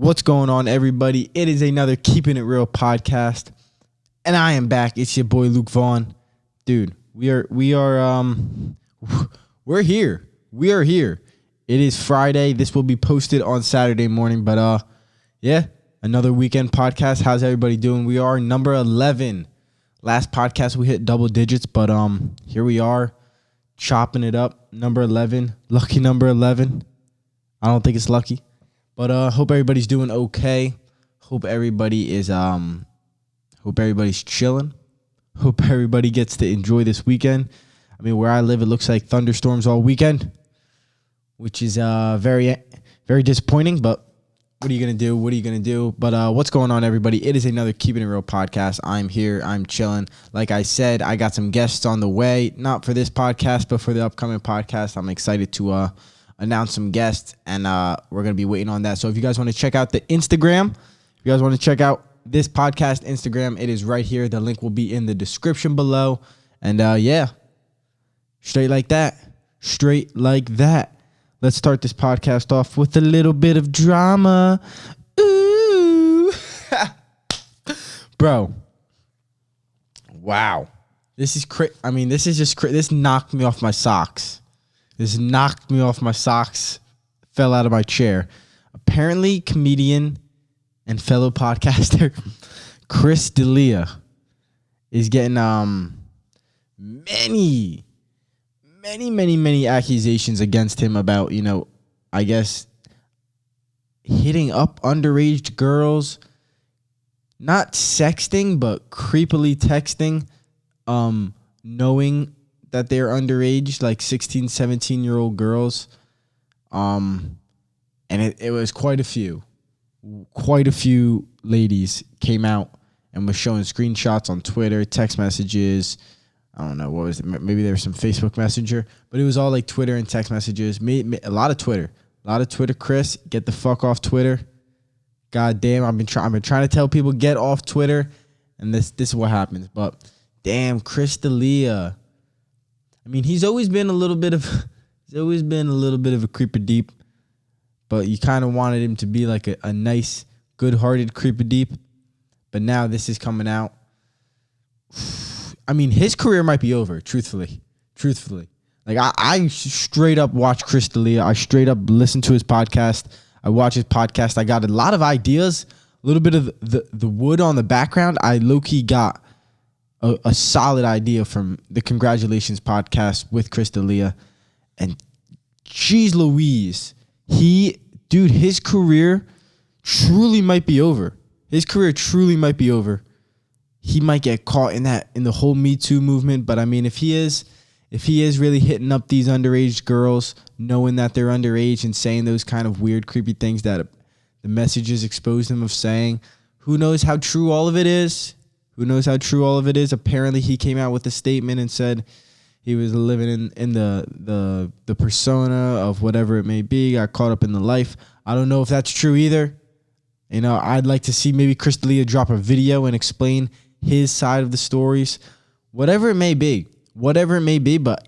What's going on, everybody? It is another Keeping It Real podcast, and I am back. It's your boy Luke Vaughn, dude. We're here. We are here. It is Friday. This will be posted on Saturday morning, but yeah, another weekend podcast. How's everybody doing? We are number 11. Last podcast we hit double digits, but here we are, chopping it up. Number 11, lucky number 11. I don't think it's lucky. But hope everybody's doing okay. Hope everybody's chilling. Hope everybody gets to enjoy this weekend. I mean, where I live, it looks like thunderstorms all weekend, which is very, very disappointing. But what are you gonna do? But what's going on, everybody? It is another Keeping It Real podcast. I'm here. I'm chilling. Like I said, I got some guests on the way. Not for this podcast, but for the upcoming podcast. I'm excited to announce some guests, and we're going to be waiting on that. So if you guys want to check out the Instagram, if you guys want to check out this podcast Instagram, it is right here. The link will be in the description below. And yeah, straight like that. Let's start this podcast off with a little bit of drama. Ooh. Bro. Wow. This is crazy. I mean, this is just crazy. This knocked me off my socks. Fell out of my chair. Apparently, comedian and fellow podcaster Chris Delia is getting many accusations against him about, I guess, hitting up underage girls, not sexting, but creepily texting, knowing that they're underage, like 16, 17-year-old girls. And it was quite a few ladies came out and was showing screenshots on Twitter, text messages. I don't know, what was it? Maybe there was some Facebook Messenger, but it was all like Twitter and text messages. A lot of Twitter, Chris, get the fuck off Twitter. God damn, I've been trying to tell people get off Twitter, and this is what happens. But damn, Chris Delia. I mean, he's always been a little bit of a creeper deep, but you kind of wanted him to be like a nice, good-hearted creeper deep. But now this is coming out. I mean, his career might be over, truthfully. Like, I straight up watch Chris Delia. I straight up listen to his podcast. I watch his podcast. I got a lot of ideas, a little bit of the wood on the background. I low-key got a solid idea from the Congratulations podcast with Chris Delia. And geez Louise, his career truly might be over. He might get caught in the whole Me Too movement. But I mean, if he is really hitting up these underage girls, knowing that they're underage and saying those kind of weird, creepy things that the messages expose him of saying, who knows how true all of it is? Apparently, he came out with a statement and said he was living in the persona of whatever it may be, got caught up in the life. I don't know if that's true either. I'd like to see maybe Chris D'Elia drop a video and explain his side of the stories. Whatever it may be, but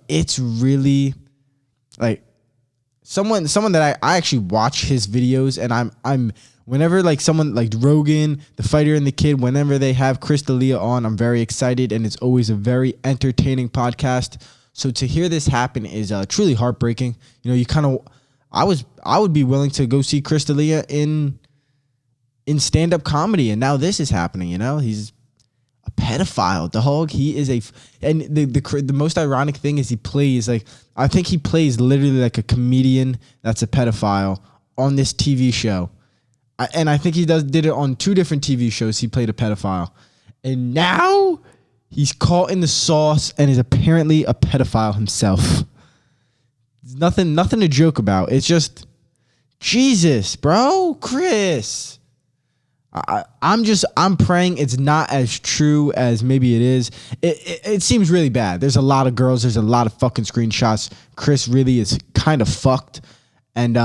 it's really like someone that I actually watch his videos, and I'm whenever like someone like Rogan, the fighter and the kid, whenever they have Chris D'Elia on, I'm very excited, and it's always a very entertaining podcast. So to hear this happen is truly heartbreaking. I would be willing to go see Chris D'Elia in stand-up comedy, and now this is happening. He's a pedophile, dog. He is and the most ironic thing is I think he plays literally like a comedian that's a pedophile on this TV show. And I think he did it on 2 different TV shows. He played a pedophile. And now he's caught in the sauce and is apparently a pedophile himself. There's nothing to joke about. It's just, Jesus, bro, Chris. I'm praying it's not as true as maybe it is. It seems really bad. There's a lot of girls. There's a lot of fucking screenshots. Chris really is kind of fucked. And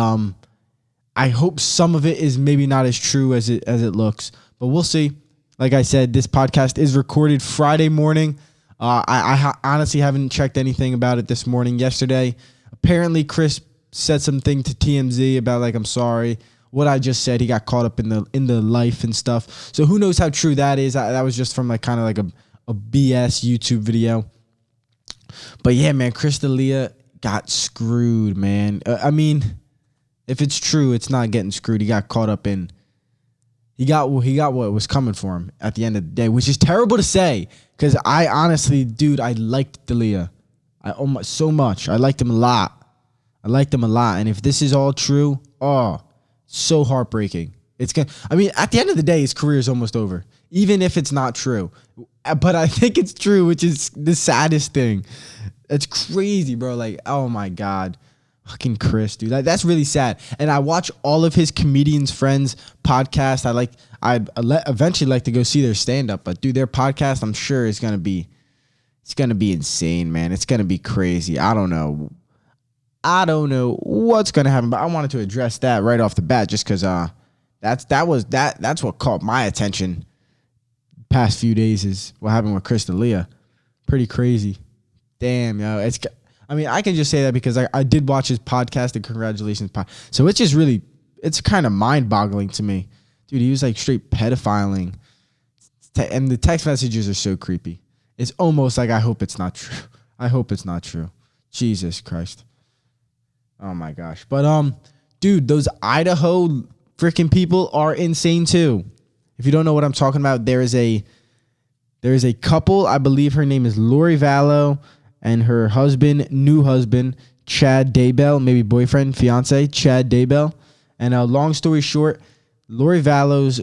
I hope some of it is maybe not as true as it looks, but we'll see. Like I said, this podcast is recorded Friday morning. I honestly haven't checked anything about it this morning. Yesterday, apparently Chris said something to TMZ about like, I'm sorry, what I just said. He got caught up in the life and stuff. So who knows how true that is? That was just from like kind of like a BS YouTube video. But yeah, man, Chris D'Elia got screwed, man. I mean, if it's true, it's not getting screwed. He got caught up in. He got what was coming for him at the end of the day, which is terrible to say because I honestly, dude, I liked Delia. So much. I liked him a lot. And if this is all true, so heartbreaking. I mean, at the end of the day, his career is almost over, even if it's not true. But I think it's true, which is the saddest thing. It's crazy, bro. Like, oh my God. Fucking Chris, dude. That's really sad. And I watch all of his comedians' friends' podcasts. I'd eventually like to go see their stand-up. But, dude, their podcast, I'm sure is going to be insane, man. It's going to be crazy. I don't know what's going to happen. But I wanted to address that right off the bat just because that's what caught my attention past few days is what happened with Chris D'Elia. Pretty crazy. Damn, yo. I can just say that because I did watch his podcast, the Congratulations podcast. So it's just really, it's kind of mind-boggling to me. Dude, he was like straight pedophiling. And the text messages are so creepy. It's almost like I hope it's not true. I hope it's not true. Jesus Christ. Oh my gosh. But dude, those Idaho freaking people are insane too. If you don't know what I'm talking about, there is a couple, I believe her name is Lori Vallow, and her new husband, Chad Daybell, maybe boyfriend, fiance, Chad Daybell. And long story short, Lori Vallow's,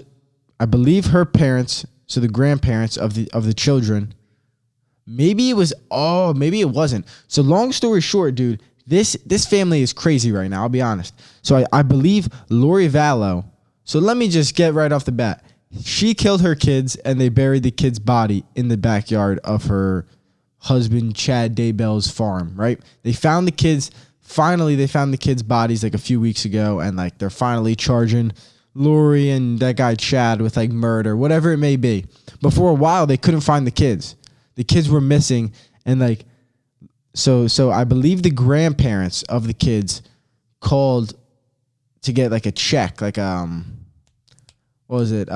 I believe her parents, so the grandparents of the children, maybe it wasn't. So long story short, dude, this family is crazy right now, I'll be honest. So I believe Lori Vallow, so let me just get right off the bat. She killed her kids and they buried the kid's body in the backyard of her husband Chad Daybell's farm, right? They found the kids' bodies like a few weeks ago, and like they're finally charging Lori and that guy Chad with like murder, whatever it may be. But for a while they couldn't find the kids. The kids were missing, and like so I believe the grandparents of the kids called to get like a check, like what was it?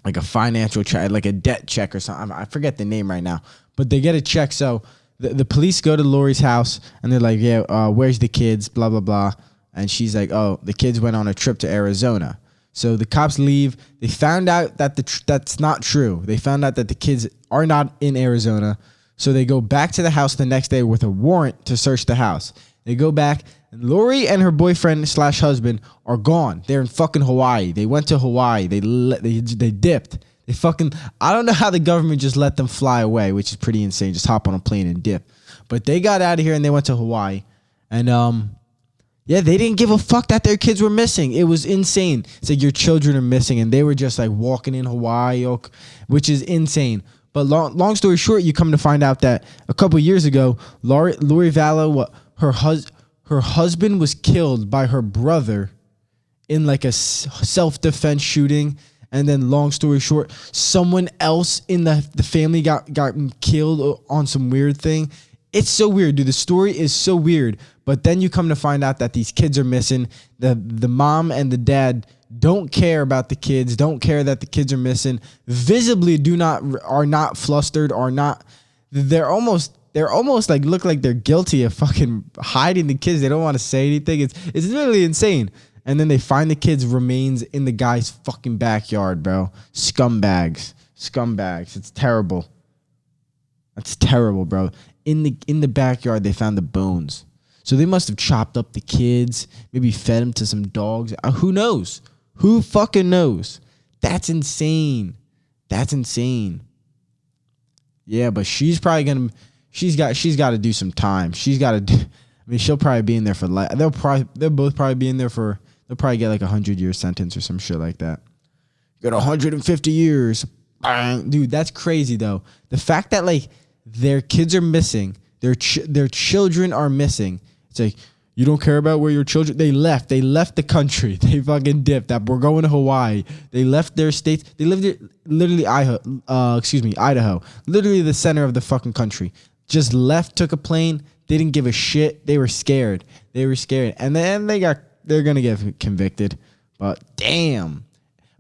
Like a financial check, like a debt check or something. I forget the name right now, but they get a check. So the police go to Lori's house and they're like, yeah, where's the kids? Blah, blah, blah. And she's like, oh, the kids went on a trip to Arizona. So the cops leave. They found out that that's not true. They found out that the kids are not in Arizona. So they go back to the house the next day with a warrant to search the house. They go back, and Lori and her boyfriend / husband are gone. They're in fucking Hawaii. They went to Hawaii. They dipped. I don't know how the government just let them fly away, which is pretty insane. Just hop on a plane and dip. But they got out of here and they went to Hawaii. And they didn't give a fuck that their kids were missing. It was insane. It's like your children are missing, and they were just like walking in Hawaii, which is insane. But long story short, you come to find out that a couple years ago, Lori Vallow, her husband was killed by her brother in like a self-defense shooting. And then long story short, someone else in the family got killed on some weird thing. It's so weird, dude. The story is so weird. But then you come to find out that these kids are missing. The mom and the dad don't care about the kids, don't care that the kids are missing. Visibly are not flustered, they're almost like look like they're guilty of fucking hiding the kids. They don't want to say anything. It's literally insane. And then they find the kids' remains in the guy's fucking backyard, bro. Scumbags. It's terrible. That's terrible, bro. In the backyard, they found the bones. So they must have chopped up the kids, maybe fed them to some dogs. Who knows? Who fucking knows? That's insane. Yeah, but she's probably gonna. She's got to do some time. She's got to do. I mean, she'll probably be in there for life. They'll both probably be in there for. They'll probably get like 100-year sentence or some shit like that. Got 150 years, dude. That's crazy though. The fact that like their kids are missing, their children are missing. It's like you don't care about where your children. They left the country. They fucking dipped. That we're going to Hawaii. They left their states. They lived literally Idaho, literally the center of the fucking country. Just left, took a plane. They didn't give a shit. They were scared. And then they got they're gonna get convicted. But damn.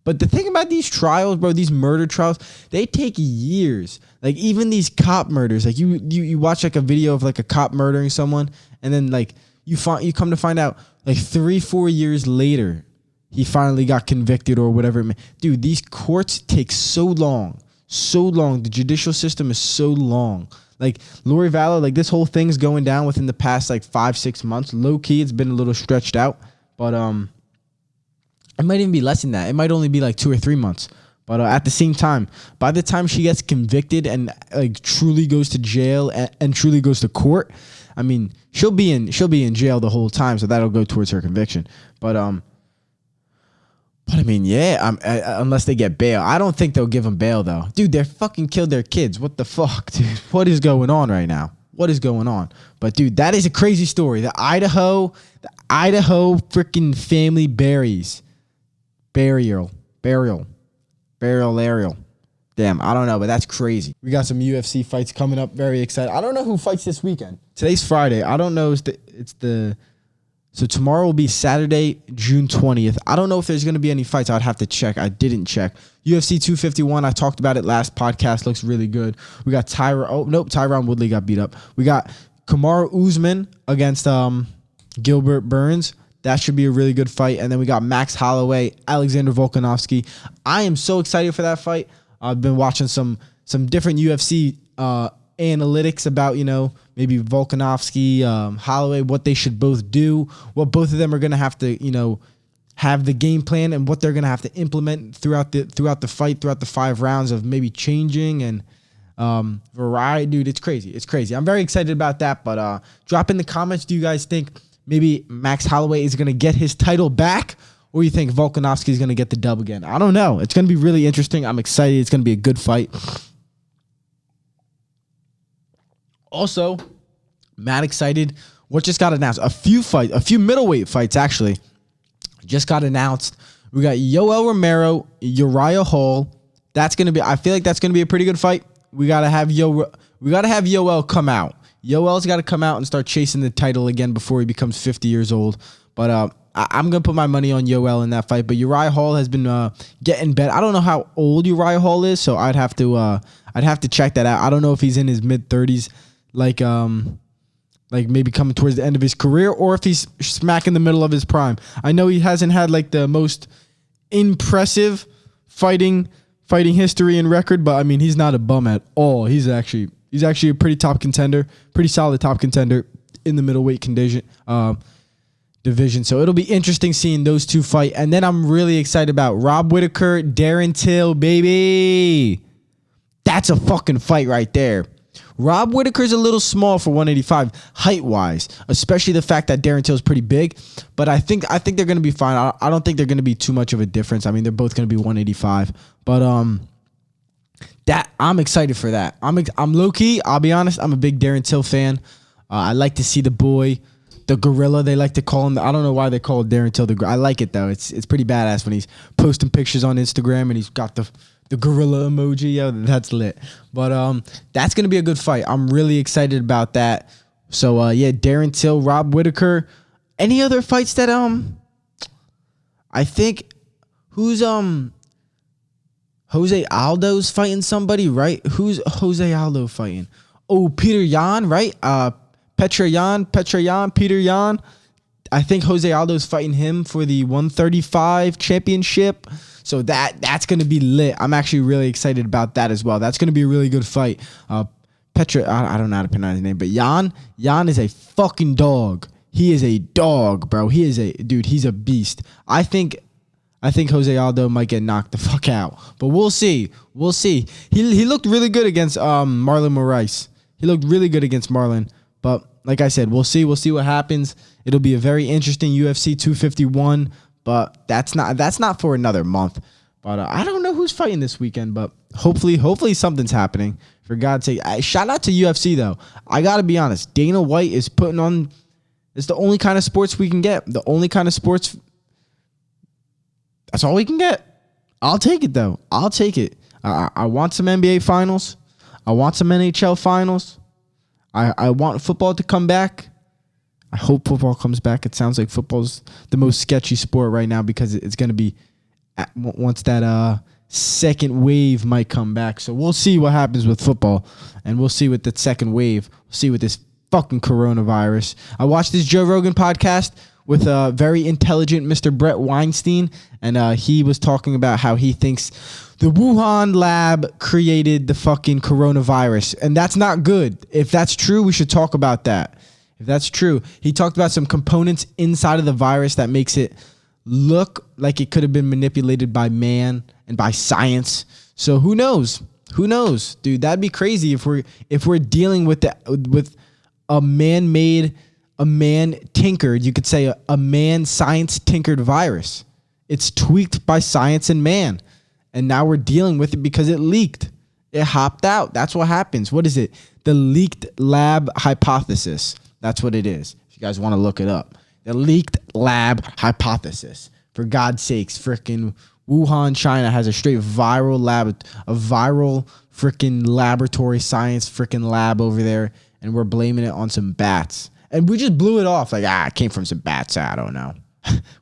But the thing about these trials, bro, these murder trials, they take years. Like even these cop murders, like you watch like a video of like a cop murdering someone, and then like you come to find out like 3-4 years later, he finally got convicted or whatever. Dude, these courts take so long. The judicial system is so long. Like Lori Vallow, like this whole thing's going down within the past like 5-6 months. Low key, it's been a little stretched out, but it might even be less than that. It might only be like 2 or 3 months. But at the same time, by the time she gets convicted and like truly goes to jail and truly goes to court, I mean, she'll be in jail the whole time, so that'll go towards her conviction. But I mean, yeah, unless they get bail. I don't think they'll give them bail though. Dude, they fucking killed their kids. What the fuck, dude? What is going on right now? What is going on? But dude, that is a crazy story. The Idaho freaking family burial. Damn, I don't know, but that's crazy. We got some UFC fights coming up. Very excited. I don't know who fights this weekend. Today's Friday. I don't know. So tomorrow will be Saturday, June 20th. I don't know if there's going to be any fights. I'd have to check. I didn't check. UFC 251, I talked about it last podcast. Looks really good. We got Tyron Woodley got beat up. We got Kamaru Usman against Gilbert Burns. That should be a really good fight. And then we got Max Holloway, Alexander Volkanovski. I am so excited for that fight. I've been watching some different UFC analytics about, maybe Volkanovski, Holloway, what they should both do, what both of them are going to have to, have the game plan and what they're going to have to implement throughout the fight, throughout the 5 rounds of maybe changing and variety. Dude, it's crazy. I'm very excited about that, but drop in the comments. Do you guys think maybe Max Holloway is going to get his title back, or you think Volkanovski is going to get the dub again? I don't know. It's going to be really interesting. I'm excited. It's going to be a good fight. Also, mad excited. What just got announced? A few middleweight fights actually just got announced. We got Yoel Romero, Uriah Hall. I feel like that's going to be a pretty good fight. We got to have Yoel come out. Yoel's got to come out and start chasing the title again before he becomes 50 years old. But I'm going to put my money on Yoel in that fight. But Uriah Hall has been getting better. I don't know how old Uriah Hall is, so I'd have to check that out. I don't know if he's in his mid-30s, like maybe coming towards the end of his career, or if he's smack in the middle of his prime. I know he hasn't had like the most impressive fighting history and record, but I mean, he's not a bum at all. He's actually a pretty solid top contender in the middleweight division. So it'll be interesting seeing those two fight. And then I'm really excited about Rob Whittaker, Darren Till, baby. That's a fucking fight right there. Rob Whittaker's a little small for 185 height-wise, especially the fact that Darren Till's pretty big. But I think they're going to be fine. I don't think they're going to be too much of a difference. I mean, they're both going to be 185. But that I'm excited for that. I'm low-key, I'll be honest, I'm a big Darren Till fan. I like to see the boy, the gorilla, they like to call him. I don't know why they call Darren Till the gorilla. I like it, though. It's pretty badass when he's posting pictures on Instagram and he's got the gorilla emoji. Yo, that's lit. But that's going to be a good fight. I'm really excited about that. So, yeah, Darren Till, Rob Whittaker. Any other fights that, I think, who's, Jose Aldo's fighting somebody, right? Who's Jose Aldo fighting? Oh, Peter Yan, right? Peter Yan. I think Jose Aldo's fighting him for the 135 championship. So that's going to be lit. I'm actually really excited about that as well. That's going to be a really good fight. I don't know how to pronounce his name, but Yan is a fucking dog. He is a dog, bro. He's a beast. I think Jose Aldo might get knocked the fuck out, but we'll see. He looked really good against Marlon Moraes. He looked really good against Marlon, but like I said, we'll see what happens. It'll be a very interesting UFC 251, but that's not for another month. But I don't know who's fighting this weekend, but hopefully something's happening. For God's sake, shout out to UFC though. I gotta be honest, Dana White is putting on. It's the only kind of sports we can get. The only kind of sports. That's all we can get. I'll take it though. I'll take it. I want some NBA finals. I want some NHL finals. I want football to come back. I hope football comes back. It sounds like football's the most sketchy sport right now because it's going to be once that second wave might come back. So we'll see what happens with football, and we'll see with the second wave. We'll see with this fucking coronavirus. I watched this Joe Rogan podcast with a very intelligent Mr. Brett Weinstein, and he was talking about how he thinks the Wuhan lab created the fucking coronavirus, and that's not good. If that's true, we should talk about that. If that's true, he talked about some components inside of the virus that makes it look like it could have been manipulated by man and by science. So who knows? Who knows, dude? That'd be crazy if we're dealing with a man-made, a man tinkered. You could say a man science tinkered virus. It's tweaked by science and man, and now we're dealing with it because it leaked. It hopped out. That's what happens. What is it? The leaked lab hypothesis. That's what it is. If you guys want to look it up. The leaked lab hypothesis. For God's sakes, freaking Wuhan, China has a straight viral freaking laboratory science freaking lab over there, and we're blaming it on some bats. And we just blew it off like, it came from some bats. I don't know.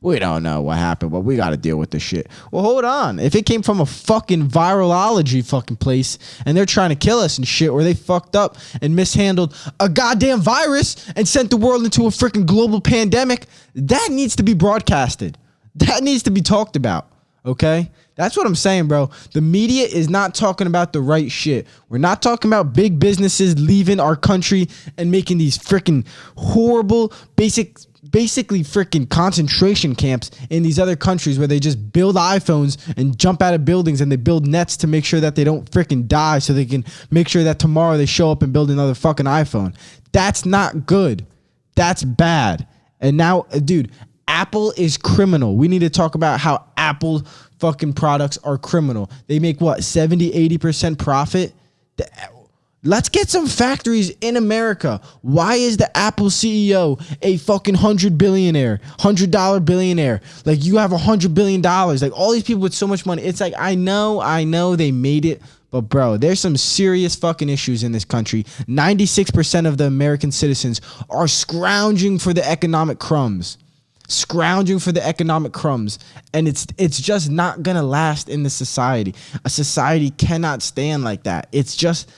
We don't know what happened, but we got to deal with this shit. Well, hold on. If it came from a fucking virology fucking place and they're trying to kill us and shit, or they fucked up and mishandled a goddamn virus and sent the world into a freaking global pandemic, that needs to be broadcasted. That needs to be talked about. Okay? That's what I'm saying, bro. The media is not talking about the right shit. We're not talking about big businesses leaving our country and making these freaking horrible basically freaking concentration camps in these other countries where they just build iPhones and jump out of buildings, and they build nets to make sure that they don't freaking die so they can make sure that tomorrow they show up and build another fucking iPhone. That's not good. That's bad. And now, dude, Apple is criminal. We need to talk about how Apple fucking products are criminal. They make what, 70, 80% profit? Let's get some factories in America. Why is the Apple CEO a fucking $100 billionaire? Like, you have $100 billion. Like, all these people with so much money. It's like, I know they made it, but bro, there's some serious fucking issues in this country. 96% of the American citizens are scrounging for the economic crumbs. And it's just not gonna last in this society. A society cannot stand like that. It's just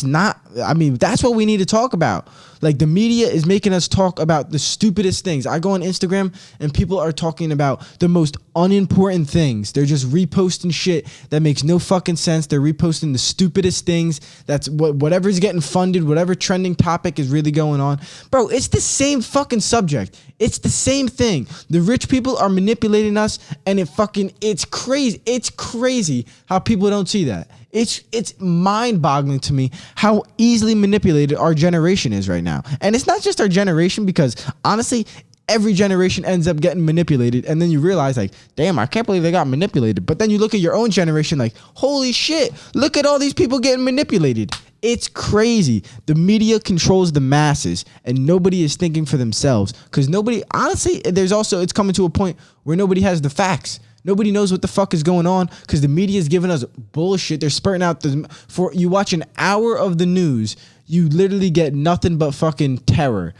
not. I mean, that's what we need to talk about. Like, the media is making us talk about the stupidest things. I go on Instagram and people are talking about the most unimportant things. They're just reposting shit that makes no fucking sense. They're reposting the stupidest things. That's whatever's getting funded, whatever trending topic is really going on. Bro, it's the same fucking subject. It's the same thing. The rich people are manipulating us, and it's crazy. It's crazy how people don't see that. It's mind-boggling to me how easily manipulated our generation is right now. And it's not just our generation, because honestly, every generation ends up getting manipulated, and then you realize, like, damn, I can't believe they got manipulated. But then you look at your own generation like, holy shit, look at all these people getting manipulated. It's crazy. The media controls the masses, and nobody is thinking for themselves, because it's coming to a point where nobody has the facts. Nobody knows what the fuck is going on because the media is giving us bullshit. They're spurting out you watch an hour of the news, you literally get nothing but fucking terror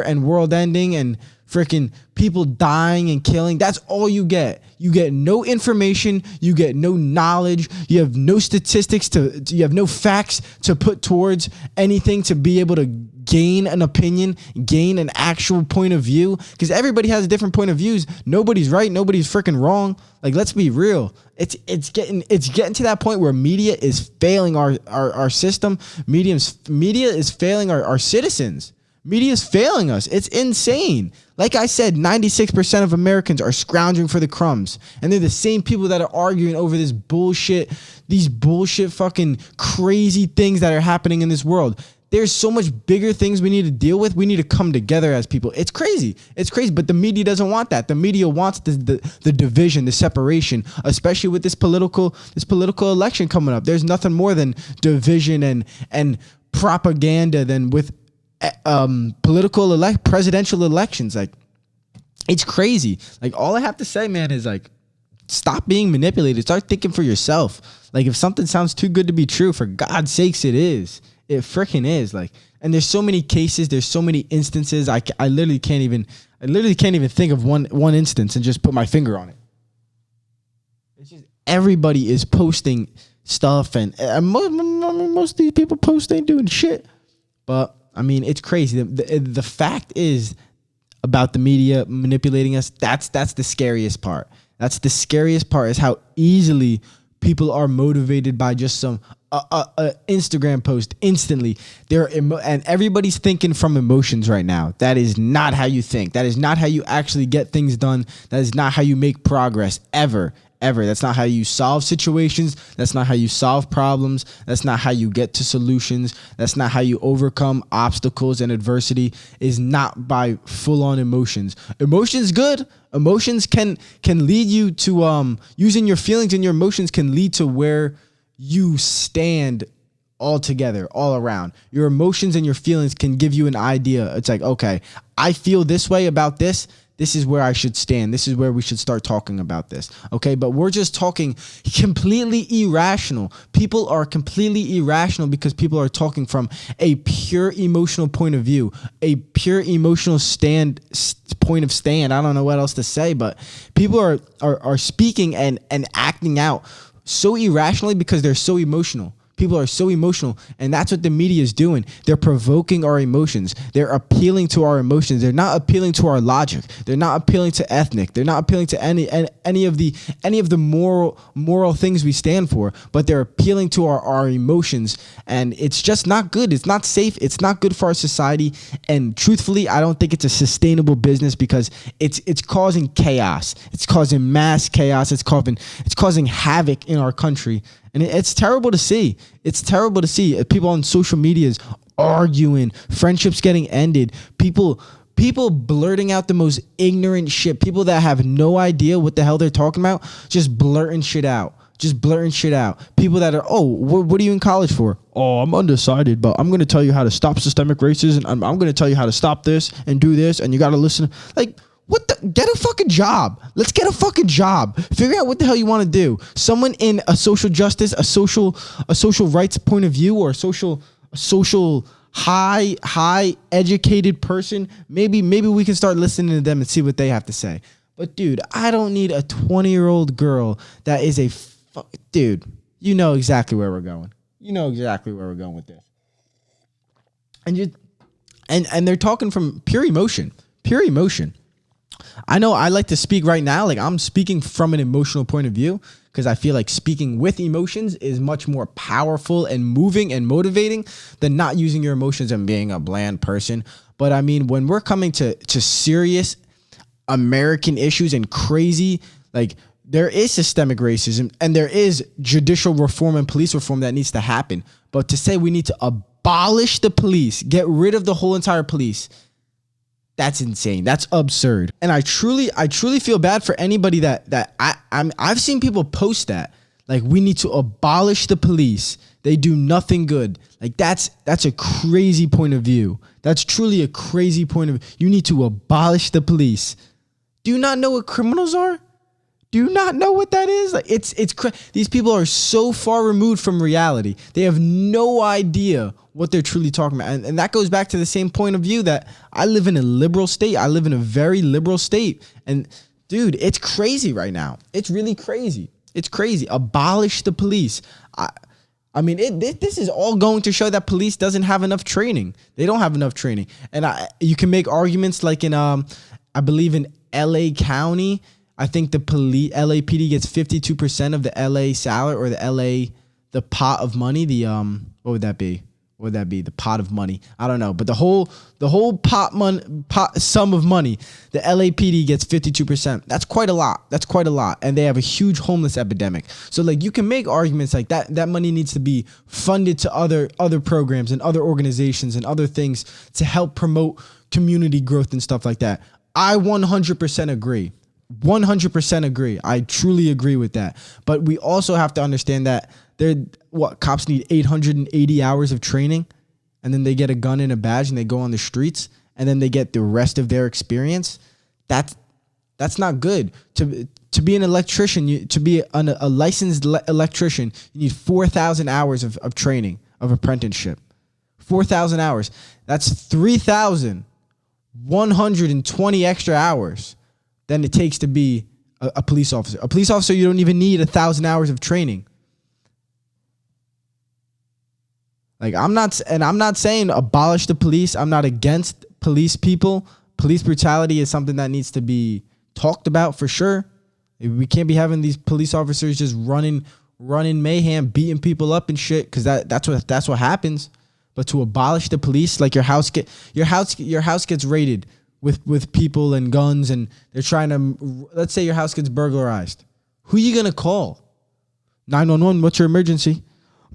and world ending and freaking people dying and killing. That's all you get. You get no information. You get no knowledge. You have no statistics you have no facts to put towards anything to be able to gain an opinion, gain an actual point of view, because everybody has a different point of views. Nobody's right. Nobody's freaking wrong. Like, let's be real. It's getting to that point where media is failing our system. Media is failing our citizens. Media is failing us. It's insane. Like I said, 96% of Americans are scrounging for the crumbs. And they're the same people that are arguing over these bullshit fucking crazy things that are happening in this world. There's so much bigger things we need to deal with. We need to come together as people. It's crazy. But the media doesn't want that. The media wants the division, the separation, especially with this political election coming up. There's nothing more than division and propaganda than with presidential elections. Like, it's crazy. Like, all I have to say, man, is like, stop being manipulated. Start thinking for yourself. Like, if something sounds too good to be true, for God's sakes, it is. It freaking is. Like, and there's so many cases, there's so many instances. I literally can't even think of one instance and just put my finger on it. It's just everybody is posting stuff, and most of these people post ain't doing shit. But I mean, it's crazy. The fact is about the media manipulating us. That's the scariest part. That's the scariest part, is how easily people are motivated by just some Instagram post instantly. And everybody's thinking from emotions right now. That is not how you think. That is not how you actually get things done. That is not how you make progress ever. That's not how you solve situations. That's not how you solve problems. That's not how you get to solutions. That's not how you overcome obstacles and adversity. Is not by full-on emotions. Emotions good. Emotions can lead you to using your feelings and your emotions can lead to where you stand all together, all around. Your emotions and your feelings can give you an idea. It's like, okay, I feel this way about this. This is where I should stand. This is where we should start talking about this. Okay, but we're just talking completely irrational. People are completely irrational because people are talking from a pure emotional point of view, a pure emotional point of stand. I don't know what else to say, but people are speaking and acting out so irrationally because they're so emotional. People are so emotional, and that's what the media is doing. They're provoking our emotions. They're appealing to our emotions. They're not appealing to our logic. They're not appealing to ethnic. They're not appealing to any of the moral things we stand for, but they're appealing to our emotions, and it's just not good. It's not safe. It's not good for our society, and truthfully, I don't think it's a sustainable business because it's causing chaos. It's causing mass chaos. It's causing havoc in our country. And it's terrible to see. It's terrible to see people on social medias arguing, friendships getting ended, people blurting out the most ignorant shit, people that have no idea what the hell they're talking about, just blurting shit out. People that are, what are you in college for? Oh, I'm undecided, but I'm going to tell you how to stop systemic racism. I'm going to tell you how to stop this and do this, and you got to listen. Like, get a fucking job. Let's get a fucking job. Figure out what the hell you want to do. Someone in a social justice, a social rights point of view, or a social high educated person. Maybe we can start listening to them and see what they have to say. But dude, I don't need a 20-year-old girl that is dude, you know exactly where we're going. You know exactly where we're going with this. And they're talking from pure emotion. I know I like to speak right now. Like, I'm speaking from an emotional point of view because I feel like speaking with emotions is much more powerful and moving and motivating than not using your emotions and being a bland person. But I mean, when we're coming to serious American issues and crazy, like, there is systemic racism and there is judicial reform and police reform that needs to happen. But to say we need to abolish the police, get rid of the whole entire police, that's insane. That's absurd. And I truly feel bad for anybody that I've seen people post that, like, we need to abolish the police. They do nothing good. Like, that's a crazy point of view. That's truly a crazy point of view. You need to abolish the police. Do you not know what criminals are? Do you not know what that is? Like, these people are so far removed from reality. They have no idea what they're truly talking about. And that goes back to the same point of view that I live in a liberal state. I live in a very liberal state. And dude, it's crazy right now. It's really crazy. It's crazy. Abolish the police. I mean, this is all going to show that police doesn't have enough training. They don't have enough training. And you can make arguments like in, I believe in LA County, I think the LAPD gets 52% of the LA salary, or the pot of money. What would that be? What would that be? The pot of money. I don't know. But the whole sum of money, the LAPD gets 52%. That's quite a lot. And they have a huge homeless epidemic. So, like, you can make arguments like that. That money needs to be funded to other programs and other organizations and other things to help promote community growth and stuff like that. I 100% agree. 100% agree. I truly agree with that. But we also have to understand that cops need 880 hours of training, and then they get a gun and a badge and they go on the streets, and then they get the rest of their experience. That's not good. To be an electrician, to be a licensed electrician, you need 4,000 hours of training, of apprenticeship. 4,000 hours. That's 3,120 extra hours than it takes to be a police officer. A police officer, you don't even need 1,000 hours of training. Like, I'm not saying abolish the police. I'm not against police people. Police brutality is something that needs to be talked about for sure. We can't be having these police officers just running mayhem, beating people up and shit, because that's what happens. But to abolish the police, like your house gets raided with people and guns, and they're trying to, let's say your house gets burglarized. Who are you gonna call? 911. What's your emergency?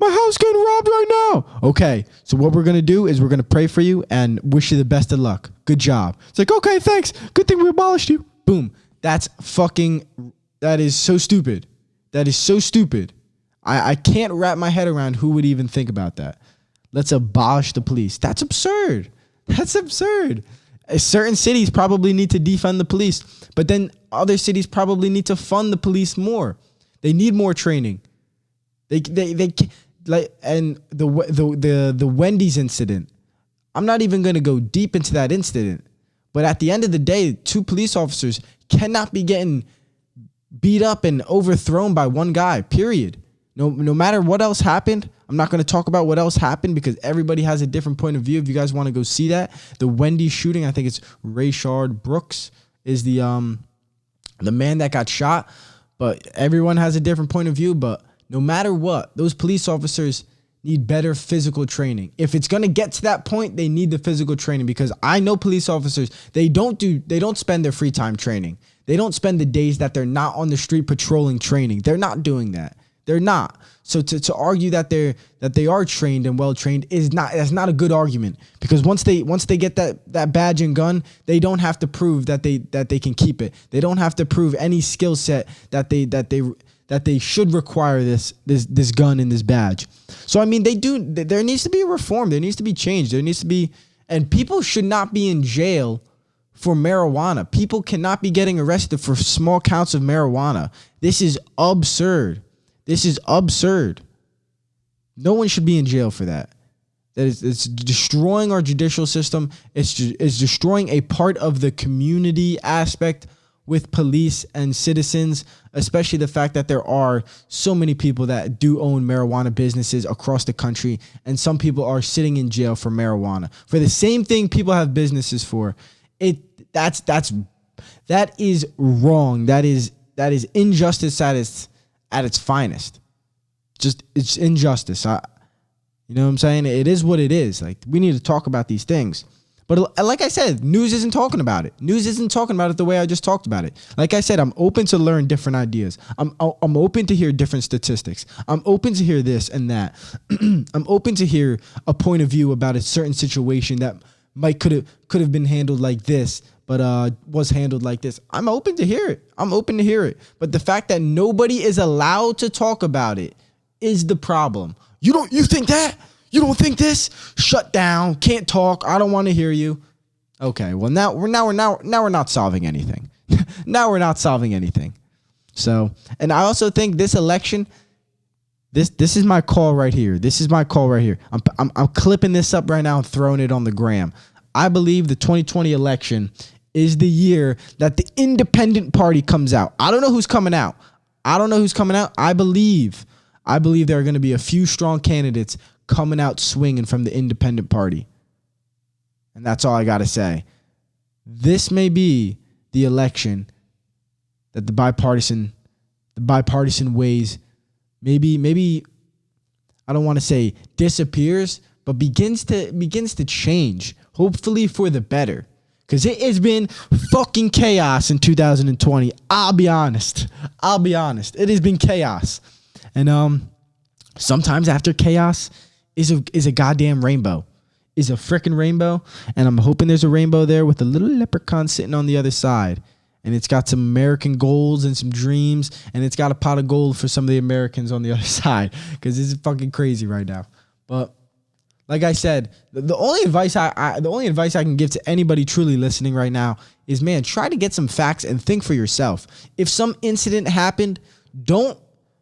My house getting robbed right now. Okay, so what we're gonna do is we're gonna pray for you and wish you the best of luck. Good job. It's like, okay, thanks. Good thing we abolished you. Boom. That is so stupid. That is so stupid. I can't wrap my head around who would even think about that. Let's abolish the police. That's absurd. That's absurd. Certain cities probably need to defund the police, but then other cities probably need to fund the police more. They need more training. They like, and the Wendy's incident. I'm not even going to go deep into that incident, but at the end of the day, 2 police officers cannot be getting beat up and overthrown by one guy, period. No matter what else happened. I'm not going to talk about what else happened because everybody has a different point of view. If you guys want to go see that, the Wendy's shooting, I think it's Rayshard Brooks is the man that got shot, but everyone has a different point of view. But no matter what, those police officers need better physical training. If it's going to get to that point, they need the physical training, because I know police officers, they don't spend their free time training. They don't spend the days that they're not on the street patrolling training. They're not doing that. They're not. So to argue that they are trained and well trained that's not a good argument, because once they get that badge and gun, they don't have to prove that they can keep it. They don't have to prove any skill set that they should require this gun and this badge. So I mean, there needs to be a reform. There needs to be change. There needs to be, and people should not be in jail for marijuana. People cannot be getting arrested for small counts of marijuana. This is absurd. This is absurd. No one should be in jail for that. It's destroying our judicial system. It's destroying a part of the community aspect with police and citizens, especially the fact that there are so many people that do own marijuana businesses across the country, and some people are sitting in jail for marijuana for the same thing people have businesses for. That is wrong. That is injustice at its finest. It's injustice. You know what I'm saying? It is what it is. Like, we need to talk about these things. But like I said, news isn't talking about it. News isn't talking about it the way I just talked about it. Like I said, I'm open to learn different ideas. I'm open to hear different statistics. I'm open to hear this and that. I'm open to hear a point of view about a certain situation that could have been handled like this, but was handled like this. I'm open to hear it. But the fact that nobody is allowed to talk about it is the problem. You think that? You don't think this? Shut down. Can't talk. I don't want to hear you. Okay. Well, now we're not solving anything. Now we're not solving anything. So, and I also think this election, this is my call right here. This is my call right here. I'm clipping this up right now and throwing it on the gram. I believe the 2020 election is the year that the independent party comes out. I don't know who's coming out. I believe there are going to be a few strong candidates coming out swinging from the independent party. And that's all I got to say. This may be the election that the bipartisan ways maybe I don't want to say disappears, but begins to change, hopefully for the better. Because it has been fucking chaos in 2020. I'll be honest. It has been chaos. And sometimes after chaos is a goddamn rainbow. Is a freaking rainbow. And I'm hoping there's a rainbow there with a little leprechaun sitting on the other side. And it's got some American goals and some dreams. And it's got a pot of gold for some of the Americans on the other side. Because this is fucking crazy right now. But like I said, the only advice I can give to anybody truly listening right now is, man, try to get some facts and think for yourself. If some incident happened, don't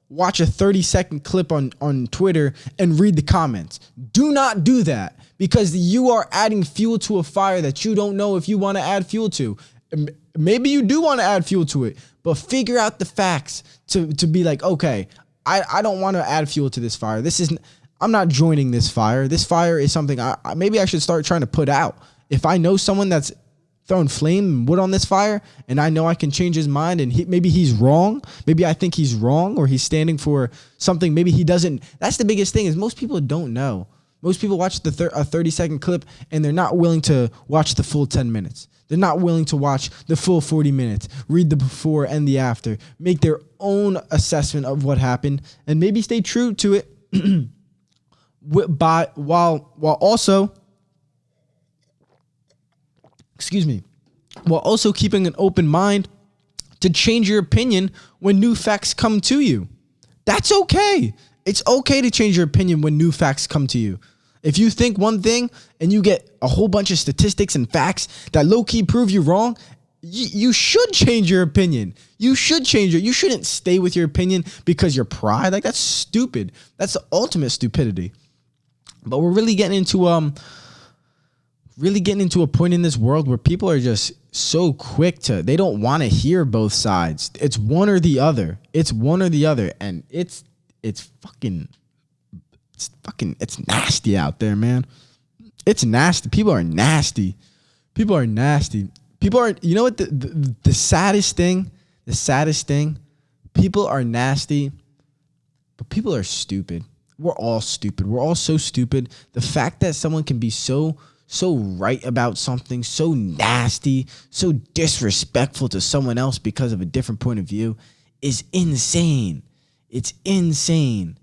watch a 30-second clip on Twitter and read the comments. Do not do that, because you are adding fuel to a fire that you don't know if you want to add fuel to. Maybe you do want to add fuel to it, but figure out the facts to be like, okay, I don't want to add fuel to this fire. I'm not joining this fire. This fire is something maybe I should start trying to put out. If I know someone that's throwing flame and wood on this fire, and I know I can change his mind, and maybe he's wrong. Maybe I think he's wrong, or he's standing for something. Maybe he doesn't. That's the biggest thing, is most people don't know. Most people watch a 30-second clip, and they're not willing to watch the full 10 minutes. They're not willing to watch the full 40 minutes, read the before and the after, make their own assessment of what happened, and maybe stay true to it while also keeping an open mind to change your opinion when new facts come to you. That's okay. It's okay to change your opinion when new facts come to you. If you think one thing and you get a whole bunch of statistics and facts that low-key prove you wrong, you should change your opinion. You should change it. You shouldn't stay with your opinion because your pride. Like, that's stupid. That's the ultimate stupidity. But we're really getting into a point in this world where people are just so quick they don't want to hear both sides. It's one or the other. And it's nasty out there, man. It's nasty. People are nasty. You know what the saddest thing, people are nasty, but people are stupid. We're all stupid. We're all so stupid. The fact that someone can be so right about something, so nasty, so disrespectful to someone else because of a different point of view is insane. It's insane.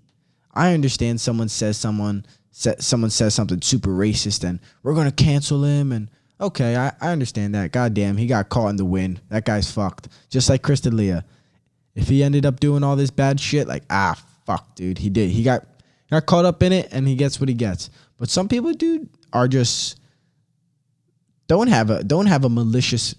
I understand someone says something super racist and we're going to cancel him. And okay, I understand that. Goddamn, he got caught in the wind. That guy's fucked. Just like Delia. If he ended up doing all this bad shit, like, fuck, dude, he did. He got caught up in it and he gets what he gets. But some people, dude, are just don't have a malicious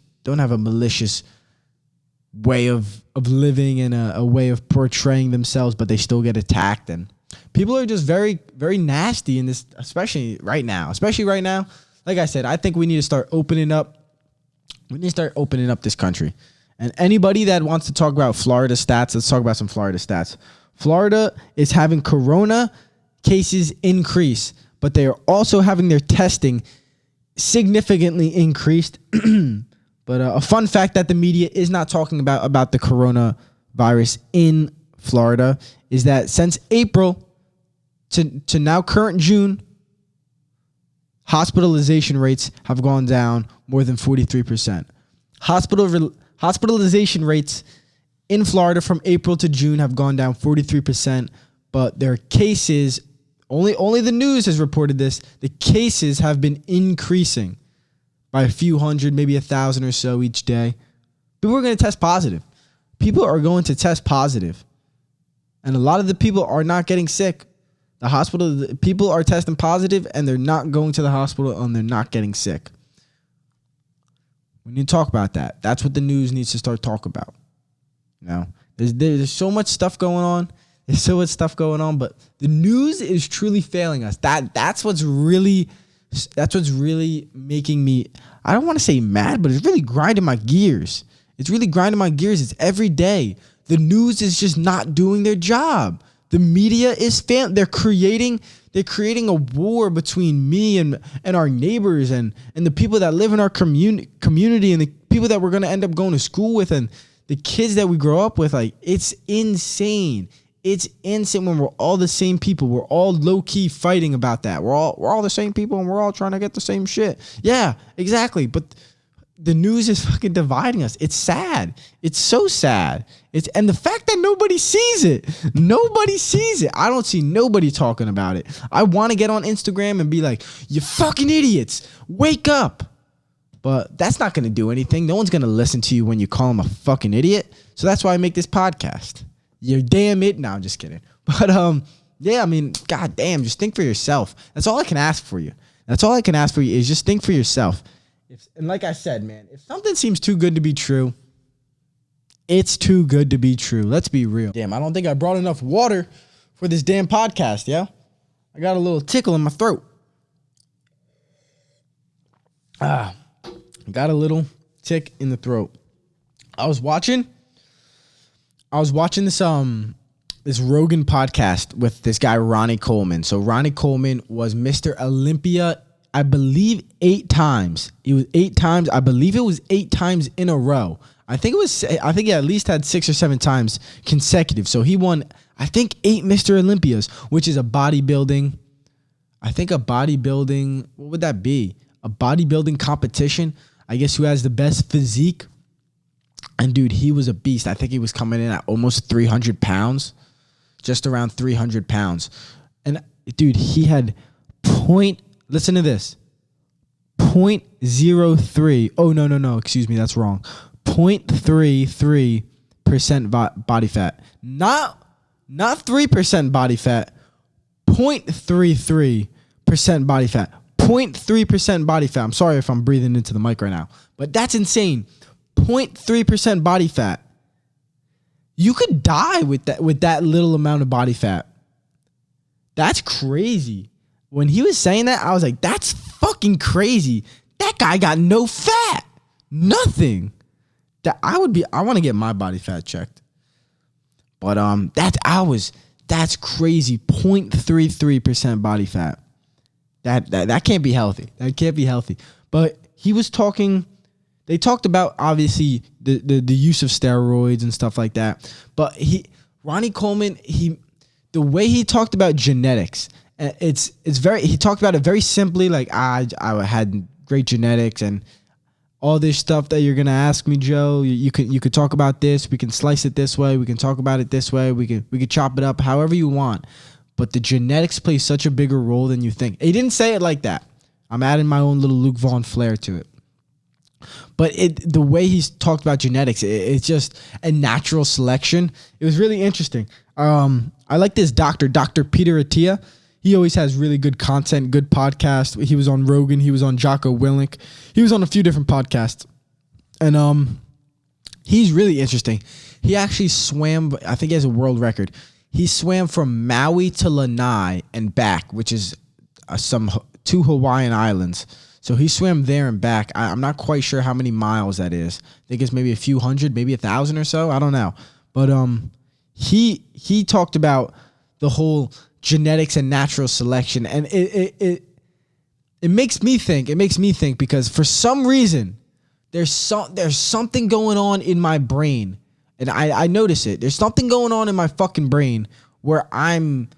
way of living and a way of portraying themselves, but they still get attacked. And people are just very, very nasty in this, especially right now. Like I said, I think we need to start opening up. We need to start opening up this country. And anybody that wants to talk about Florida stats, let's talk about some Florida stats. Florida is having corona cases increase, but they are also having their testing significantly increased. But a fun fact that the media is not talking about the coronavirus in Florida is that since April to now current June, hospitalization rates have gone down more than 43%. Hospitalization rates in Florida from April to June have gone down 43%, but their cases, only the news has reported this, the cases have been increasing by a few hundred, maybe 1,000 or so each day. People are going to test positive. People are going to test positive. And a lot of the people are not getting sick. The people are testing positive and they're not going to the hospital and they're not getting sick. We need to talk about that. That's what the news needs to start talking about. You know, there's so much stuff going on. But the news is truly failing us. That's what's really making me, I don't want to say mad, but it's really grinding my gears. It's every day. The news is just not doing their job. The media is they're creating a war between me and our neighbors and the people that live in our community and the people that we're going to end up going to school with and the kids that we grow up with. Like, it's insane. It's insane when we're all the same people. We're all low-key fighting about that. We're all the same people and we're all trying to get the same shit. Yeah, exactly. But the news is fucking dividing us. It's sad. It's so sad. And the fact that nobody sees it. I don't see nobody talking about it. I want to get on Instagram and be like, you fucking idiots, wake up. But that's not going to do anything. No one's going to listen to you when you call them a fucking idiot. So that's why I make this podcast. You're damn it. No, I'm just kidding. But yeah, I mean, goddamn, just think for yourself. That's all I can ask for you. Is just think for yourself. And like I said, man, if something seems too good to be true, It's too good to be true. Let's be real. Damn, I don't think I brought enough water for this damn podcast, yo. I got a little tickle in my throat. Got a little tick in the throat. I was watching this Rogan podcast with this guy Ronnie Coleman. So Ronnie Coleman was Mr. Olympia, I believe 8 times. It was 8 times. I believe it was 8 times in a row. I think he at least had 6 or 7 times consecutive. So he won, I think, 8 Mr. Olympias, which is a bodybuilding. What would that be? A bodybuilding competition. I guess who has the best physique. And dude, he was a beast. I think he was coming in at almost 300 pounds. Just around 300 pounds. And dude, he had listen to this. 0.03. Oh, no. Excuse me. That's wrong. 0.33% body fat. Not 3% body fat. 0.33% body fat. 0.3% body fat. I'm sorry if I'm breathing into the mic right now. But that's insane. 0.3% body fat. You could die with that little amount of body fat. That's crazy. When he was saying that, I was like, that's fucking crazy. That guy got no fat. Nothing. I want to get my body fat checked. But that's crazy. 0.33% body fat. That can't be healthy. That can't be healthy. But he was talking. They talked about obviously the use of steroids and stuff like that. But Ronnie Coleman, the way he talked about genetics, he talked about it very simply, like I had great genetics and all this stuff that you're gonna ask me, Joe. You could talk about this. We can slice it this way. We can talk about it this way. We could chop it up however you want. But the genetics play such a bigger role than you think. He didn't say it like that. I'm adding my own little Luke Vaughn flair to it. But the way he's talked about genetics, it's just a natural selection. It was really interesting. I like this Dr. Peter Attia. He always has really good content, good podcast. He was on Rogan. He was on Jocko Willink. He was on a few different podcasts. And he's really interesting. He actually swam, I think he has a world record. He swam from Maui to Lanai and back, which is 2 Hawaiian islands. So he swam there and back. I'm not quite sure how many miles that is. I think it's maybe a few hundred, maybe 1,000 or so. I don't know. But he talked about the whole genetics and natural selection, and it makes me think. It makes me think because for some reason there's something going on in my brain, and I notice it. There's something going on in my fucking brain where I don't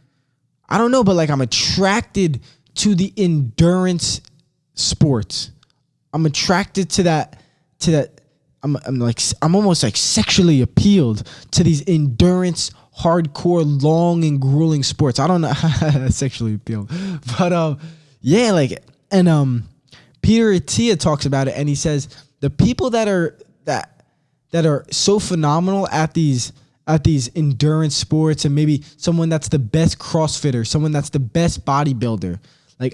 know, but like I'm attracted to the endurance sports. I'm attracted to that. I'm almost like sexually appealed to these endurance, hardcore, long and grueling sports. I don't know sexually appealed, but yeah, like, and Peter Attia talks about it, and he says the people that are so phenomenal at these endurance sports, and maybe someone that's the best CrossFitter, someone that's the best bodybuilder, like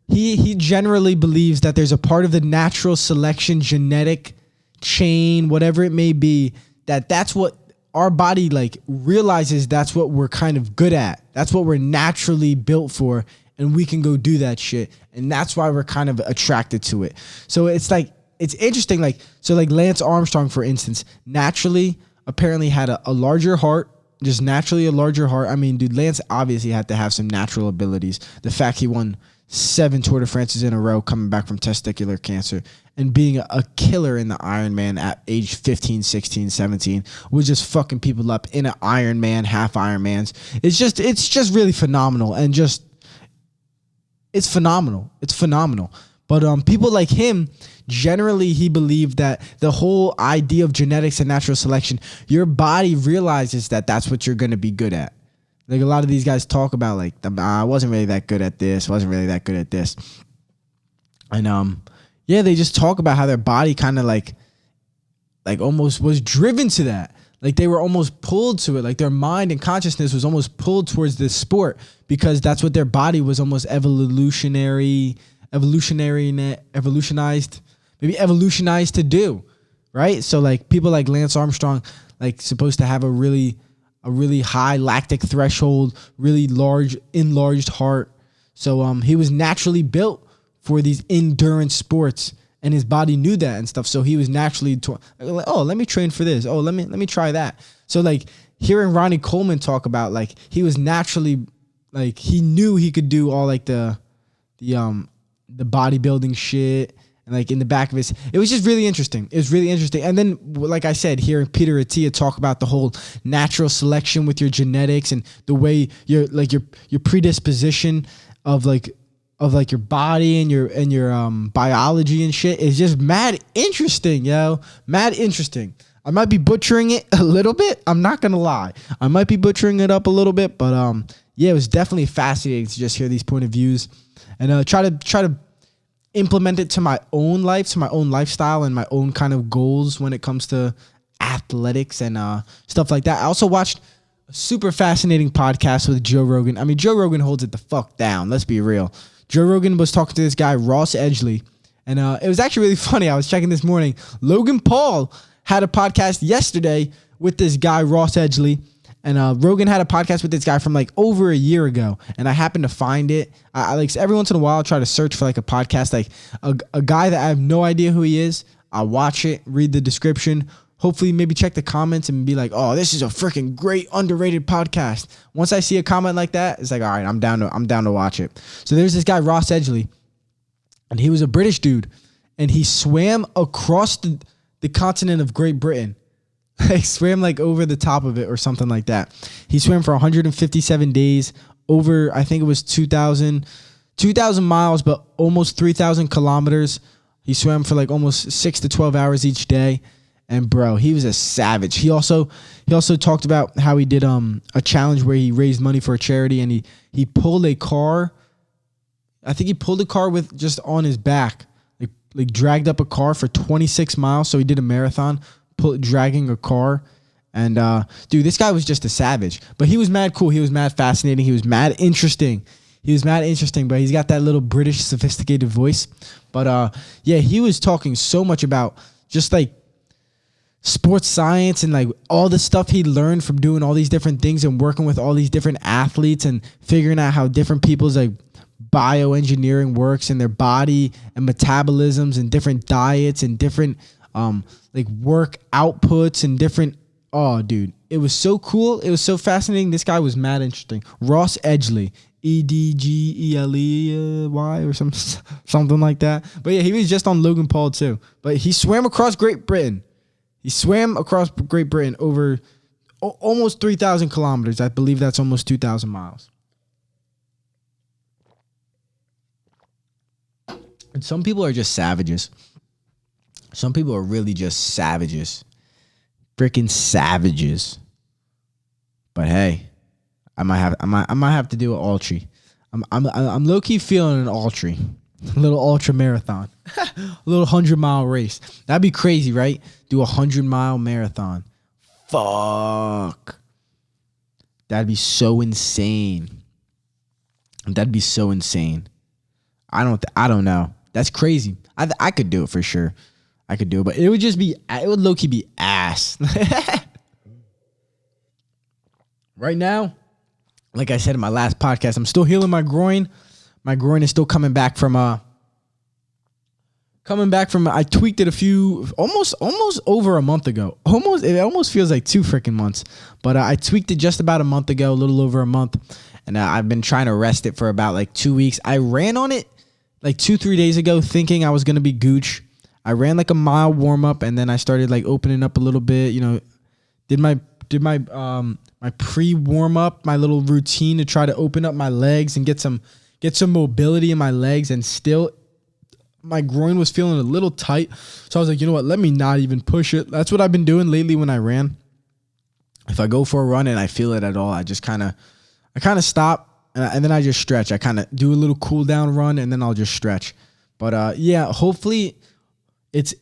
he generally believes that there's a part of the natural selection, genetic chain, whatever it may be, that's what our body like realizes, that's what we're kind of good at. That's what we're naturally built for, and we can go do that shit. And that's why we're kind of attracted to it. So it's like, it's interesting. Like, so like Lance Armstrong, for instance, naturally apparently had a larger heart, just naturally a larger heart. I mean, dude, Lance obviously had to have some natural abilities. The fact he won 7 Tour de France's in a row coming back from testicular cancer and being a killer in the Ironman at age 15, 16, 17 was just fucking people up in an Ironman, half Ironmans. It's just really phenomenal, and just it's phenomenal. It's phenomenal. But people like him, generally he believed that the whole idea of genetics and natural selection, your body realizes that that's what you're going to be good at. Like a lot of these guys talk about, like, I wasn't really that good at this, wasn't really that good at this. And yeah, they just talk about how their body kind of like almost was driven to that. Like they were almost pulled to it. Like their mind and consciousness was almost pulled towards this sport because that's what their body was almost evolutionized to do. right? So like people like Lance Armstrong, like supposed to have a really high lactic threshold, really large enlarged heart. So he was naturally built for these endurance sports, and his body knew that and stuff. So he was naturally like, oh, let me train for this. Oh, let me try that. So like hearing Ronnie Coleman talk about like he was naturally like he knew he could do all like the bodybuilding shit. And like in the back of his, it was just really interesting. It was really interesting. And then, like I said, hearing Peter Attia talk about the whole natural selection with your genetics and the way your predisposition of your body and your biology and shit is just mad interesting, yo. Mad interesting. I might be butchering it a little bit. I'm not gonna lie. I might be butchering it up a little bit, but yeah, it was definitely fascinating to just hear these point of views and try to implement it to my own life, to my own lifestyle and my own kind of goals when it comes to athletics and stuff like that. I also watched a super fascinating podcast with Joe Rogan. I mean, Joe Rogan holds it the fuck down. Let's be real. Joe Rogan was talking to this guy, Ross Edgeley, and it was actually really funny. I was checking this morning. Logan Paul had a podcast yesterday with this guy, Ross Edgeley. And Rogan had a podcast with this guy from like over a year ago, and I happened to find it. I like every once in a while I try to search for like a podcast, like a guy that I have no idea who he is. I watch it, read the description, hopefully maybe check the comments and be like, oh, this is a freaking great underrated podcast. Once I see a comment like that, it's like, all right, I'm down to watch it. So there's this guy, Ross Edgeley, and he was a British dude, and he swam across the continent of Great Britain. He swam like over the top of it or something like that. He swam for 157 days over, I think it was 2,000 miles, but almost 3,000 kilometers. He swam for like almost 6 to 12 hours each day. And bro, he was a savage. He also talked about how he did a challenge where he raised money for a charity, and he pulled a car. I think he pulled a car with just on his back, like dragged up a car for 26 miles. So he did a marathon. Dragging a car, and dude, this guy was just a savage, but he was mad cool. He was mad fascinating. He was mad interesting. But he's got that little British sophisticated voice. But yeah, he was talking so much about just like sports science and like all the stuff he learned from doing all these different things and working with all these different athletes and figuring out how different people's like bioengineering works in their body and metabolisms and different diets and different like work outputs and different. Oh, dude, it was so cool. It was so fascinating. This guy was mad interesting. Ross Edgeley, Edgeley or something like that. But yeah, he was just on Logan Paul too. But he swam across Great Britain. Over almost 3,000 kilometers. I believe that's almost 2,000 miles. And some people are just savages. Some people are really just savages. Freaking savages. But hey, I might have to do an ultra. I'm low key feeling an ultra. A little ultra marathon. A little 100-mile race. That'd be crazy, right? Do a 100-mile marathon. Fuck. That'd be so insane. I don't know. That's crazy. I could do it for sure. I could do it, but it would low-key be ass. Right now, like I said in my last podcast, I'm still healing my groin. My groin is still coming back from I tweaked it almost over a month ago. It almost feels like 2 freaking months. But I tweaked it just about a month ago, a little over a month. And I've been trying to rest it for about like 2 weeks. I ran on it like 2-3 days ago thinking I was going to be gooch. I ran like a mile warm up, and then I started like opening up a little bit, did my pre warm up, my little routine to try to open up my legs and get some mobility in my legs, and still my groin was feeling a little tight. So I was like, you know what? Let me not even push it. That's what I've been doing lately when I ran. If I go for a run and I feel it at all, I kind of stop and then I just stretch. I kind of do a little cool down run and then I'll just stretch. But yeah, hopefully it's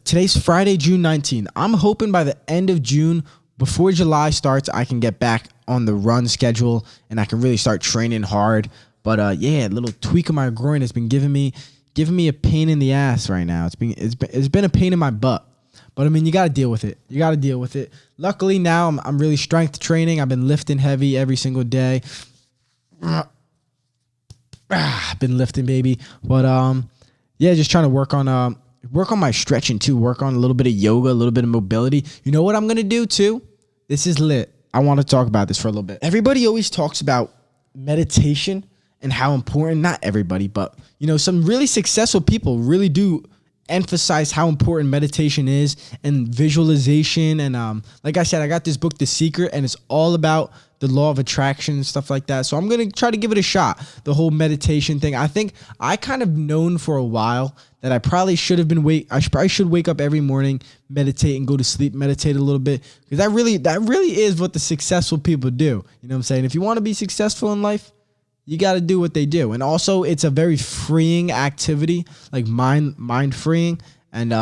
today's Friday, June 19th. I'm hoping by the end of June, before July starts, I can get back on the run schedule and I can really start training hard. But yeah, a little tweak of my groin has been giving me a pain in the ass right now. It's been a pain in my butt. But I mean, you got to deal with it. You got to deal with it. Luckily now I'm really strength training. I've been lifting heavy every single day. I've been lifting, baby. But yeah, just trying to work on my stretching too. Work on a little bit of yoga, a little bit of mobility. You know what I'm gonna do too? This is lit. I want to talk about this for a little bit. Everybody always talks about meditation and how important. Not everybody, but some really successful people really do emphasize how important meditation is and visualization. And like I said, I got this book, The Secret, and it's all about the law of attraction and stuff like that. So I'm going to try to give it a shot, the whole meditation thing. I think I kind of known for a while that I probably should have been I should wake up every morning, meditate and go to sleep, meditate a little bit, because that really is what the successful people do. You know what I'm saying? If you want to be successful in life, you got to do what they do. And also it's a very freeing activity, like mind freeing. And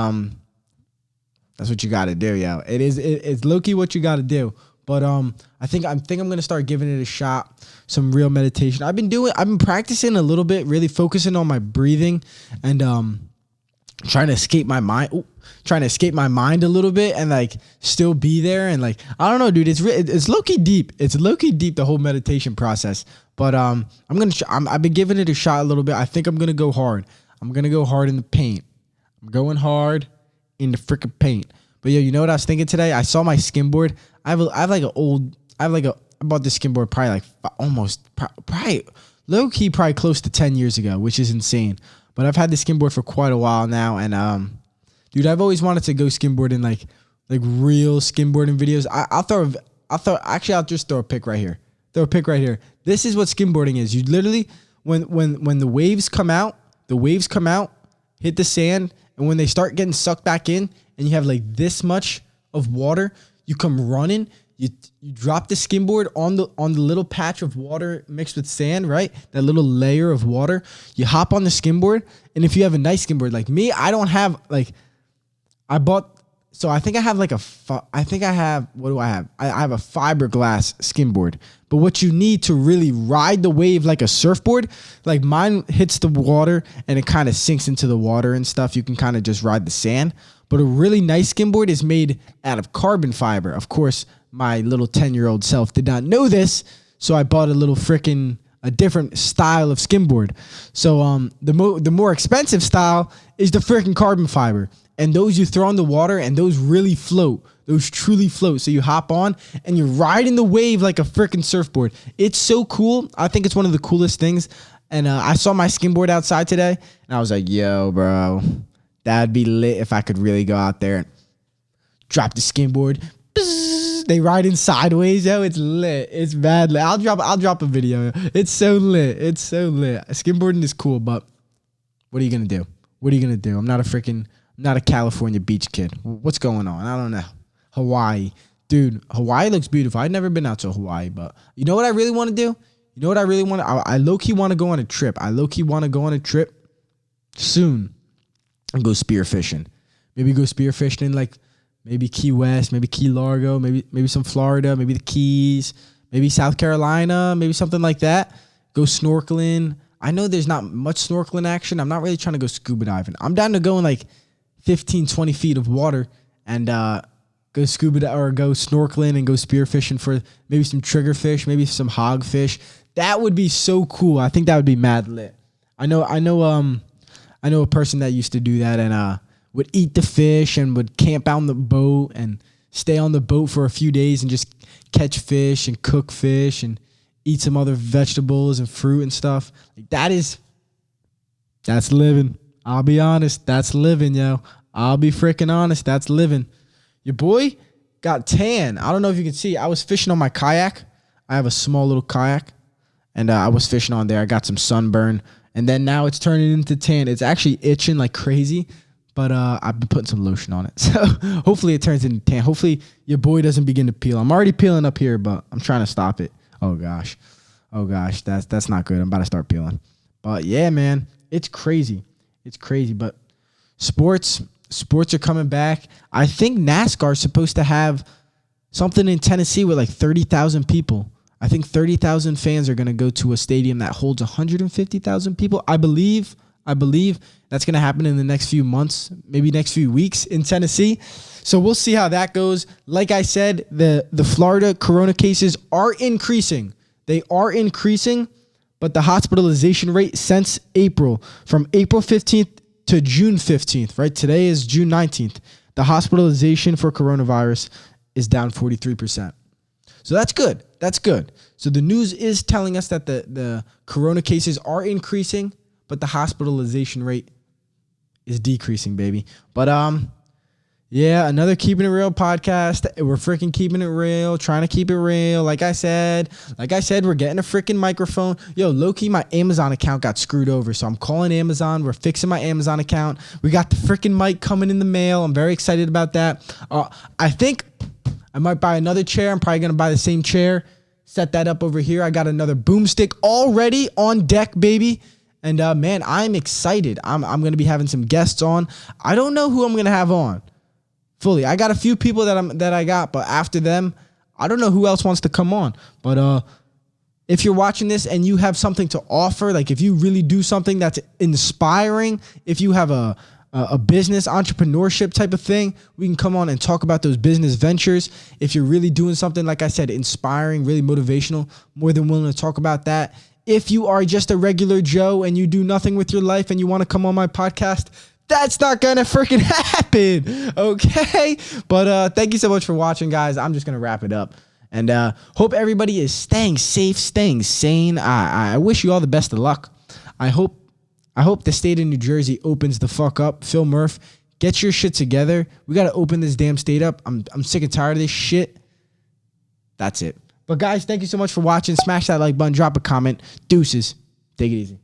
that's what you got to do, yo. It's low-key what you got to do. But I think I'm going to start giving it a shot, some real meditation. I've been practicing a little bit, really focusing on my breathing and trying to escape my mind a little bit and like still be there. And like, I don't know, dude, it's low-key deep. It's low-key deep, the whole meditation process. But I've been giving it a shot a little bit. I think I'm going to go hard. I'm going to go hard in the paint. I'm going hard in the freaking paint. But yo, you know what I was thinking today? I saw my skimboard. I bought this skimboard probably low key probably close to 10 years ago, which is insane. But I've had this skimboard for quite a while now. And dude, I've always wanted to go skimboarding, like real skimboarding videos. I'll just throw a pic right here. This is what skimboarding is. You literally, when the waves come out, hit the sand, and when they start getting sucked back in, and you have like this much of water, you come running, you drop the skimboard on the little patch of water mixed with sand, right? That little layer of water. You hop on the skimboard, and if you have a nice skimboard like me, I don't have like, I think I have what do I have? I have a fiberglass skimboard. But what you need to really ride the wave like a surfboard, like mine hits the water and it kind of sinks into the water and stuff. You can kind of just ride the sand. But a really nice skimboard is made out of carbon fiber. Of course, my little 10-year-old self did not know this, so I bought a different style of skimboard. So the more expensive style is the freaking carbon fiber. And those you throw in the water, and those really float. Those truly float. So you hop on and you're riding the wave like a freaking surfboard. It's so cool. I think it's one of the coolest things. And I saw my skimboard outside today, and I was like, yo, bro, that'd be lit if I could really go out there and drop the skimboard. They ride in sideways, yo. It's lit. It's bad lit. I'll drop a video. It's so lit. Skimboarding is cool, but what are you gonna do? I'm not a California beach kid. What's going on? I don't know. Hawaii. Dude, Hawaii looks beautiful. I've never been out to Hawaii, but you know what I really want to do? I low-key want to go on a trip. Soon and go spearfishing. Maybe go spearfishing like maybe Key West, maybe Key Largo, maybe some Florida, maybe the Keys, maybe South Carolina, maybe something like that. Go snorkeling. I know there's not much snorkeling action. I'm not really trying to go scuba diving. I'm down to go in like 15, 20 feet of water and go snorkeling and go spearfishing for maybe some triggerfish, maybe some hogfish. That would be so cool. I think that would be mad lit. I know a person that used to do that and would eat the fish and would camp out on the boat and stay on the boat for a few days and just catch fish and cook fish and eat some other vegetables and fruit and stuff. Like that's living. I'll be honest, that's living, yo. I'll be freaking honest, that's living. Your boy got tan. I don't know if you can see. I was fishing on my kayak. I have a small little kayak, and I was fishing on there. I got some sunburn, and then now it's turning into tan. It's actually itching like crazy, but I've been putting some lotion on it. So hopefully it turns into tan. Hopefully your boy doesn't begin to peel. I'm already peeling up here, but I'm trying to stop it. Oh gosh, that's not good. I'm about to start peeling. But yeah, man, it's crazy. But sports are coming back. I think NASCAR is supposed to have something in Tennessee with like 30,000 people. I think 30,000 fans are going to go to a stadium that holds 150,000 people. I believe. I believe that's going to happen in the next few months, maybe next few weeks in Tennessee. So we'll see how that goes. Like I said, the Florida corona cases are increasing. They are increasing, but the hospitalization rate since April, from April 15th to June 15th, right? Today is June 19th. The hospitalization for coronavirus is down 43%. So that's good. That's good. So the news is telling us that the corona cases are increasing, but the hospitalization rate is decreasing, baby. But yeah, another Keeping It Real podcast. We're freaking keeping it real, trying to keep it real. Like I said, we're getting a freaking microphone. Yo, low-key, my Amazon account got screwed over, so I'm calling Amazon. We're fixing my Amazon account. We got the freaking mic coming in the mail. I'm very excited about that. I think I might buy another chair. I'm probably going to buy the same chair, set that up over here. I got another boomstick already on deck, baby. And man, I'm excited. I'm going to be having some guests on. I don't know who I'm going to have on fully. I got a few people that I got, but after them, I don't know who else wants to come on. But if you're watching this and you have something to offer, like if you really do something that's inspiring, if you have a business entrepreneurship type of thing, we can come on and talk about those business ventures. If you're really doing something, like I said, inspiring, really motivational, more than willing to talk about that. If you are just a regular Joe and you do nothing with your life and you want to come on my podcast, that's not going to freaking happen. Okay. But thank you so much for watching, guys. I'm just going to wrap it up. And hope everybody is staying safe, staying sane. I wish you all the best of luck. I hope the state of New Jersey opens the fuck up. Phil Murph, get your shit together. We got to open this damn state up. I'm sick and tired of this shit. That's it. But guys, thank you so much for watching. Smash that like button. Drop a comment. Deuces. Take it easy.